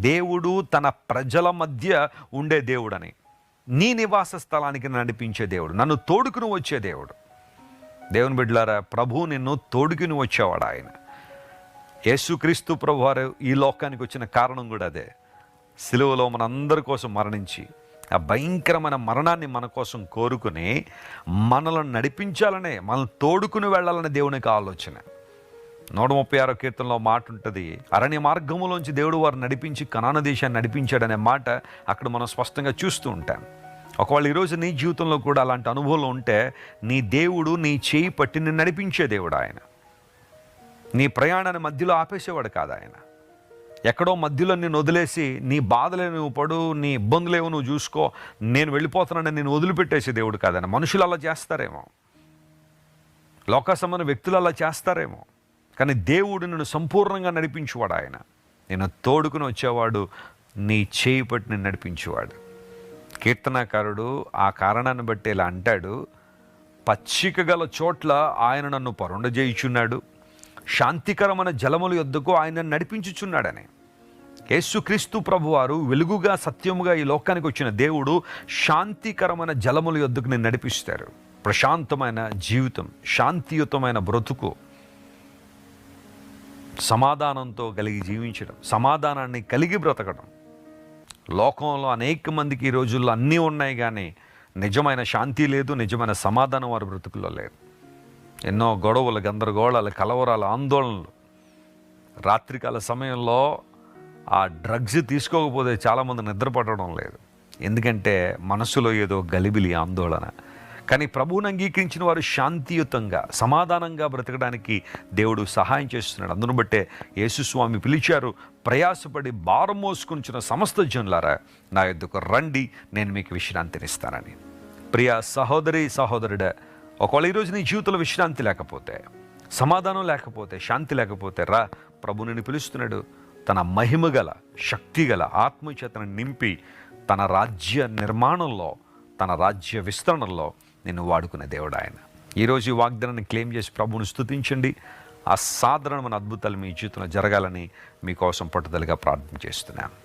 దేవుడు తన ప్రజల మధ్య ఉండే దేవుడని, నీ నివాస స్థలానికి నడిపించే దేవుడు, నన్ను తోడుకుని వచ్చే దేవుడు. దేవుని బిడ్డలారా, ప్రభువు నిన్ను తోడుకుని వచ్చేవాడు. ఆయన యేసుక్రీస్తు ప్రభువారు ఈ లోకానికి వచ్చిన కారణం కూడా అదే. సిలువలో మనందరి కోసం మరణించి ఆ భయంకరమైన మరణాన్ని మన కోసం కోరుకుని మనల్ని నడిపించాలనే, మనల్ని తోడుకుని వెళ్ళాలనే దేవునికి ఆలోచన. 136 కీర్తనలో మాట ఉంటుంది, అరణ్య మార్గములోంచి దేవుడు వారు నడిపించి కనాను దేశాన్ని నడిపించాడనే మాట అక్కడ మనం స్పష్టంగా చూస్తూ ఉంటాం. ఒకవేళ ఈరోజు నీ జీవితంలో కూడా అలాంటి అనుభవం ఉంటే, నీ దేవుడు నీ చేయి పట్టి నిన్ను నడిపించే దేవుడు. ఆయన నీ ప్రయాణాన్ని మధ్యలో ఆపేసేవాడు కాదు. ఆయన ఎక్కడో మధ్యలో నిన్ను వదిలేసి నీ బాధలే నువ్వు పడు, నీ ఇబ్బందులేవో నువ్వు చూసుకో, నేను వెళ్ళిపోతున్నానని నేను వదిలిపెట్టేసే దేవుడు కాదు ఆయన. మనుషులు అలా చేస్తారేమో, లోక సంబంధ వ్యక్తులు అలా చేస్తారేమో, కానీ దేవుడు నిన్ను సంపూర్ణంగా నడిపించేవాడు. ఆయన నిన్ను తోడుకుని వచ్చేవాడు, నీ చేయి పట్టి నిన్ను నడిపించేవాడు. కీర్తనాకారుడు ఆ కారణాన్ని బట్టి ఇలా అంటాడు, పచ్చిక గల చోట్ల ఆయన నన్ను పరుండజేయుచున్నాడు, శాంతికరమైన జలముల యొద్దకు ఆయన నడిపించుచున్నాడని. యేసుక్రీస్తు ప్రభువారు వెలుగుగా సత్యముగా ఈ లోకానికి వచ్చిన దేవుడు శాంతికరమైన జలముల యొద్దకు నేను నడిపిస్తారు. ప్రశాంతమైన జీవితం, శాంతియుతమైన బ్రతుకు, సమాధానంతో కలిగి జీవించడం, సమాధానాన్ని కలిగి బ్రతకడం. లోకంలో అనేక మందికి ఈ రోజుల్లో అన్నీ ఉన్నాయి, కానీ నిజమైన శాంతి లేదు, నిజమైన సమాధానం వారి బ్రతుకుల్లో లేదు. ఎన్నో గొడవలు, గందరగోళాలు, కలవరాలు, ఆందోళనలు. రాత్రికాల సమయంలో ఆ డ్రగ్స్ తీసుకోకపోతే చాలామంది నిద్రపడడం లేదు, ఎందుకంటే మనసులో ఏదో గలిబిలి, ఆందోళన. కానీ ప్రభువుని అంగీకరించిన వారు శాంతియుతంగా, సమాధానంగా బ్రతకడానికి దేవుడు సహాయం చేస్తున్నాడు. అందును బట్టే యేసుస్వామి పిలిచారు, ప్రయాసపడి భారం మోసుకుంటున్న సమస్త జనులారా నా యొద్దకు రండి, నేను మీకు విశ్రాంతినిస్తానని. ప్రియ సహోదరి సహోదరుడా, ఒకవేళ ఈరోజు నీ జీవితంలో విశ్రాంతి లేకపోతే, సమాధానం లేకపోతే, శాంతి లేకపోతే, రా, ప్రభు నిన్ను పిలుస్తున్నాడు. తన మహిమగల, శక్తిగల ఆత్మచేతను నింపి తన రాజ్య నిర్మాణంలో, తన రాజ్య విస్తరణలో నిన్ను వాడుకునే దేవుడు ఆయన. ఈరోజు ఈ వాగ్దానాన్ని క్లెయిమ్ చేసి ప్రభువును స్తుతించండి. అసాధారణమైన అద్భుతాలు మీ జీవితంలో జరగాలని మీకోసం పట్టుదలగా ప్రార్థన చేస్తున్నాను.